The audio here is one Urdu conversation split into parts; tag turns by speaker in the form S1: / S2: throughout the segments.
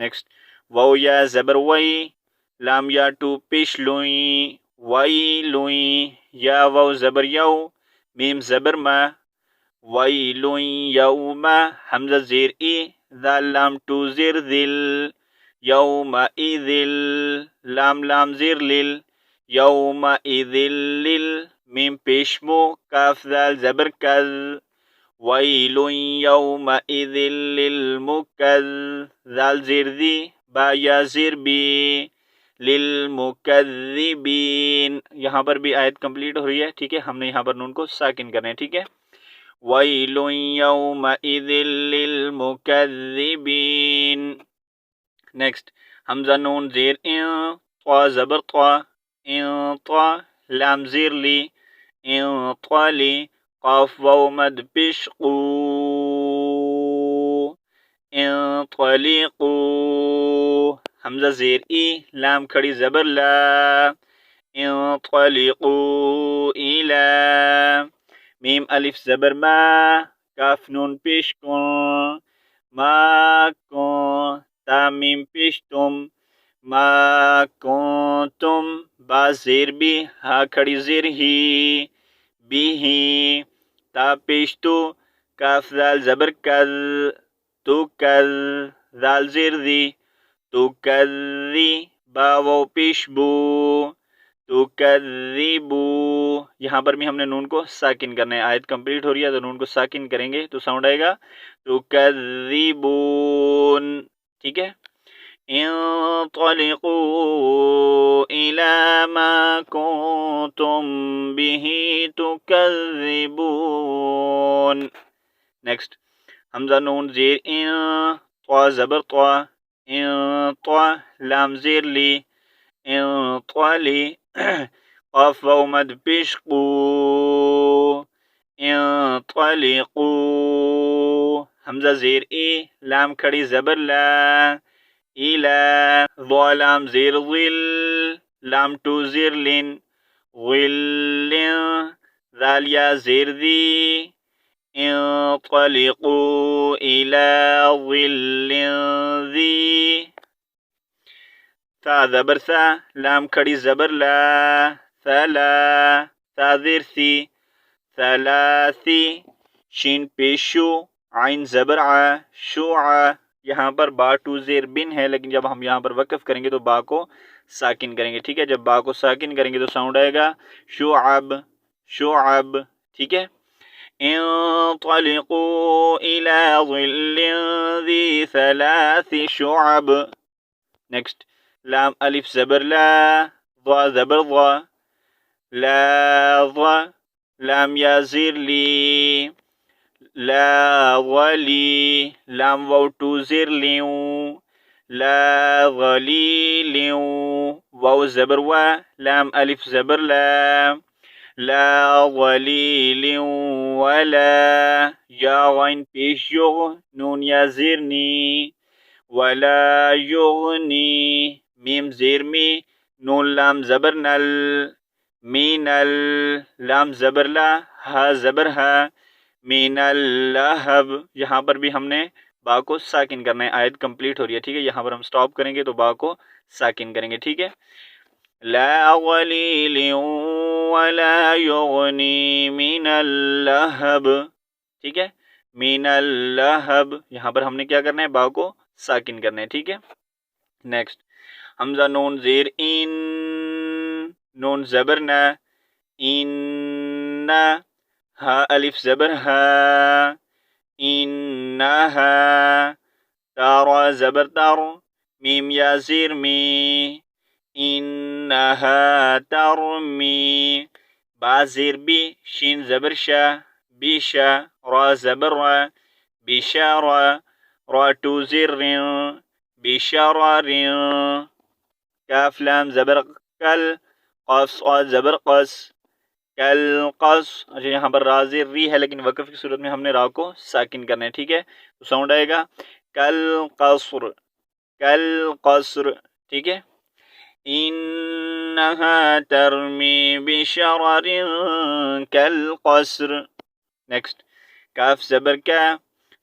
S1: نیکسٹ واو یا زبر وئی، لام یا ٹو پیش لوئی، وئی لوئی، یا واو زبر یو، میم زبر ما، وئی لوئی یوم، حمزہ زیر ای، ذال لام ٹو زیر ذل، یوم ایذل، لام لام زیر لل، یوم ایذل لل، میم پیش مو، کاف ذال زبر کذ، ویل یومئذ للمکذ، ذال زیر ذی، با یا زیر بی، للمکذبین، یہاں پر بھی آیت کمپلیٹ ہو رہی ہے، ٹھیک ہے، ہم نے یہاں پر نون کو ساکن کرنا ہے، ٹھیک ہے، ویل یومئذ للمکذبین۔ نیکسٹ حمزہ نون زیر ان، طا زبر طا، ان طا، لام زیر لی، ان طالی، قاف واو مد پیش قو، انطلقو، حمزہ زیر ای، لام کھڑی زبر لا، انطلقو الى، میم الف زبر ما، کاف نون پیش کن، ما کن، تا میم پیش تم، ما کنتم، با زیر بی، ہا کھڑی زیر ہی، بی ہی، تا پیش تو، کاف ذال زبر کذ، تو کذ، ذال زیر ذی، تو کذی، با واو پیش بو، تو کذبو، یہاں پر بھی ہم نے نون کو ساکن کرنا ہے، آیت کمپلیٹ ہو رہی ہے تو نون کو ساکن کریں گے تو ساؤنڈ آئے گا تو کذبون، ٹھیک ہے، انطلقوا الى ما كنتم به تكذبون۔ نیکسٹ حمزہ نون زیر ان، طا زبر طا، ان طا، لام زیر لی، ان طالی، قاف واو مد پیش قو، انطلقو، حمزہ زیر ای، لام کھڑی زبر لا، الى، ضا لام زیر ظل، لام ٹو زیر لن، غل، ذال یا زیر ذی، انطلقوا الى ظل ذی، تا زبر سا، لام کھڑی زبر لا، ثلا، تا زیر سی، ثلاثی، شین پیشو، عین زبر ع، شوع، یہاں پر با ٹو زیر بن ہے، لیکن جب ہم یہاں پر وقف کریں گے تو با کو ساکن کریں گے، ٹھیک ہے، جب با کو ساکن کریں گے تو ساؤنڈ آئے گا شعب، شعب، ٹھیک ہے، انطلقوا الى ظل ذی ثلاث شعب۔ نیکسٹ لام الف زبر لا، ضا زبر ضا، لا ضا، لام یا زیر لی، لا ولی، لام واو ٹو زیر لیوں، لا غلیلیوں، واو زبر وا، لام الف زبر لا، لا غلیلیوں ولا، یا غین پیش یغ، نون یا زیر نی، ولا یغنی، میم زیر می، نون لام زبر نل، مین ال، لام زبر لا، ہا زبر ہا، مین اللہب، یہاں پر بھی ہم نے با کو ساکن کرنا ہے، آیت کمپلیٹ ہو رہی ہے، ٹھیک ہے، یہاں پر ہم سٹاپ کریں گے تو با کو ساکن کریں گے، ٹھیک ہے، لا غلیل ولا یغنی من اللہب، ٹھیک ہے، من اللہب، یہاں پر ہم نے کیا کرنا ہے، با کو ساکن کرنا ہے، ٹھیک ہے۔ نیکسٹ حمزہ نون زیر ان، نون زبر نا، ان، ہا الف زبر ہا، انہا، تارا زبر تار، میم یا زیر می، انہا ترمی، با زیر بی، شین زبر شا، بیشا، را زبر را، بشارا، را ٹو زیر رین، بشارارین، کاف لام زبر کل، قاف صاد زبر قص، کل قص، اچھا یہاں پر را زیر ری ہے لیکن وقف کی صورت میں ہم نے را کو ساکن کرنا ہے، ٹھیک ہے، تو ساؤنڈ آئے گا کل قصر، کل قصر، ٹھیک ہے، انہا ترمی بشرر کالقصر۔ نیکسٹ کاف زبر کا،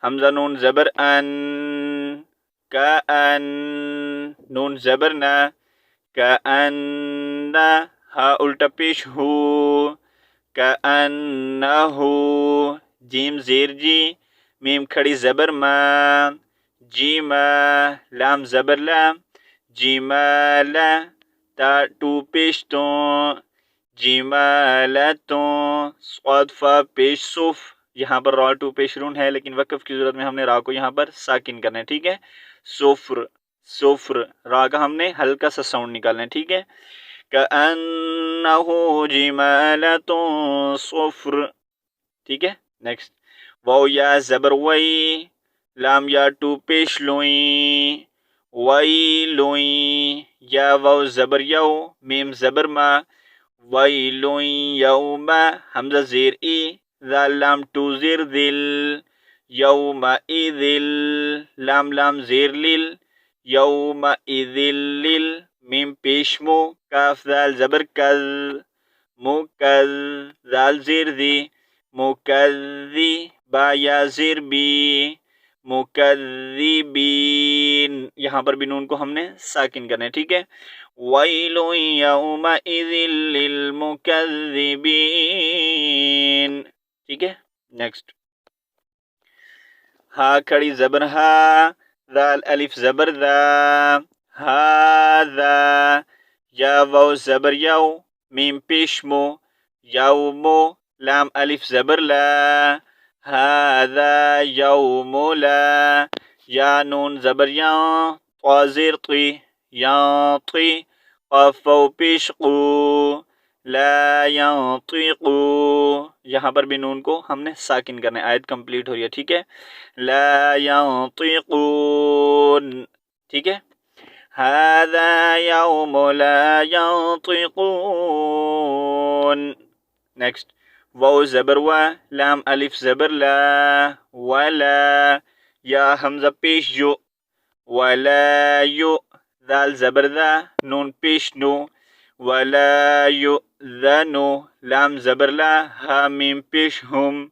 S1: حمزہ نون زبر ان، کأن نون زبرنا کأن ہا الٹا پیش ہو کأنہ جیم زیر جی میم کھڑی زبر ما جیما لام زبر لام جیمالا تا ٹو پیش تو جیمالتوں صاد فا پیش صف یہاں پر را ٹو پیش رون ہے لیکن وقف کی ضرورت میں ہم نے را کو یہاں پر ساکن کرنا ہے ٹھیک ہے صفر صفر را کا ہم نے ہلکا سا ساؤنڈ نکالنا ہے ٹھیک ہے کأنہ جمالۃ صفر ٹھیک ہے نیکسٹ واو یا زبر وئی لام یا ٹو پیش لوئیں وئی لوئیں یا واو زبر یو میم زبر ما ویلوئیں یوم حمزہ زیر ای ذال لام ٹو زیر ذل یوم اذل لام لام زیر لل یوم اذل لل میم پیش مو کاف ذال زبر کذ مکذ ذال زیر ذی مکذی با یا زیر بی مکذبین یہاں پر بھی نون کو ہم نے ساکن کرنا ہے ٹھیک ہے وَيْلٌ يَوْمَئِذٍ لِّلْمُكَذِّبِينَ ٹھیک ہے نیکسٹ ہا کھڑی زبر ہا ذال الف زبر ذا ہاذا یا واو زبر یو میم پیش مو یومو لام الف زبر لا هذا یوم لا یا نون زبر یا طا زیر طی ینطی قاف واو پیش قو لا ینطقو یہاں پر بھی نون کو ہم نے ساکن کرنا ہے آیت کمپلیٹ ہو رہی ہے ٹھیک ہے لا ینطقون ٹھیک ہے هذا یوم لا ینطقون نیکسٹ واو زبر و لام الف زبر لا ولا یا حمزہ پیش جو ولا یو ذال زبر ذا نون پیش نو ولا یؤذنو لام زبر لا ہا میم پیش ہم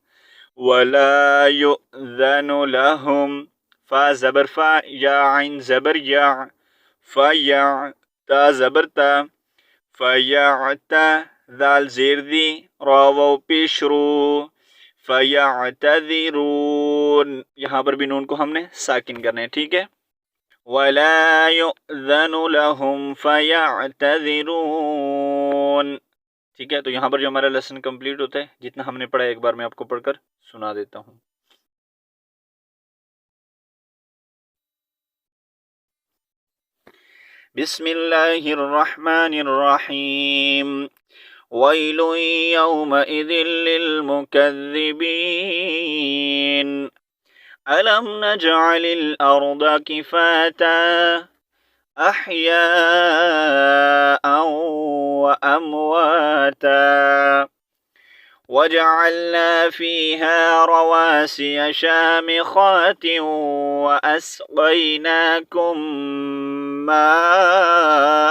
S1: ولا یؤذن لهم فا زبر فا یا عین زبر یا فیا تا زبر تا فیعتا ذال زیر دی را واو پیش رو فیعتذرون یہاں پر بھی نون کو ہم نے ساکن کرنا ہے ٹھیک ہے وَلَا يُؤْذَنُ لَهُمْ فَيَعْتَذِرُونَ ٹھیک ہے تو یہاں پر جو ہمارا لیسن کمپلیٹ ہوتا ہے جتنا ہم نے پڑھا ایک بار میں آپ کو پڑھ کر سنا دیتا ہوں بسم اللہ الرحمن الرحیم وَيْلٌ يَوْمَئِذٍ لِّلْمُكَذِّبِينَ أَلَمْ نَجْعَلِ الْأَرْضَ كِفَاتًا أَحْيَاءً وَأَمْوَاتًا وَجَعَلْنَا فِيهَا رَوَاسِيَ شَامِخَاتٍ وَأَسْقَيْنَاكُم مَّاءً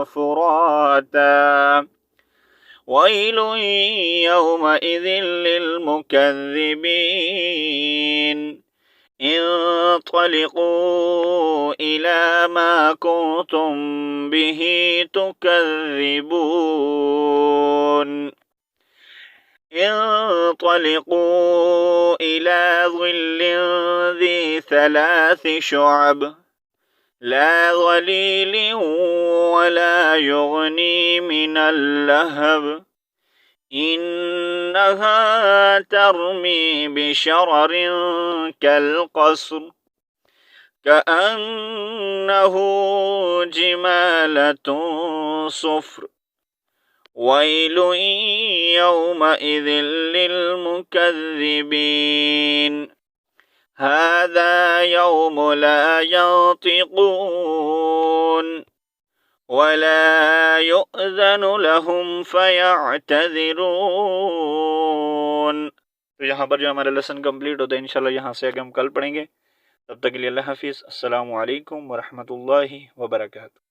S1: فُرَاتًا وَيْلٌ يَوْمَئِذٍ لِّلْمُكَذِّبِينَ انطلقوا إِلَى مَا كُنتُم بِهِ تُكَذِّبُونَ انطلقوا إِلَى ظِلٍّ ذِي ثَلَاثِ شُعَبٍ لا ظليل ولا يغني من اللهب إنها ترمي بشرر كالقصر كأنه جمالة صفر ويل يومئذ للمكذبين هذا يوم لا ينطقون ولا يؤذن لهم فيعتذرون تو یہاں پر جو ہمارا لیسن کمپلیٹ ہوتا ہے انشاءاللہ یہاں سے آگے ہم کل پڑھیں گے تب تک کے لیے اللہ حافظ السلام علیکم ورحمۃ اللہ وبرکاتہ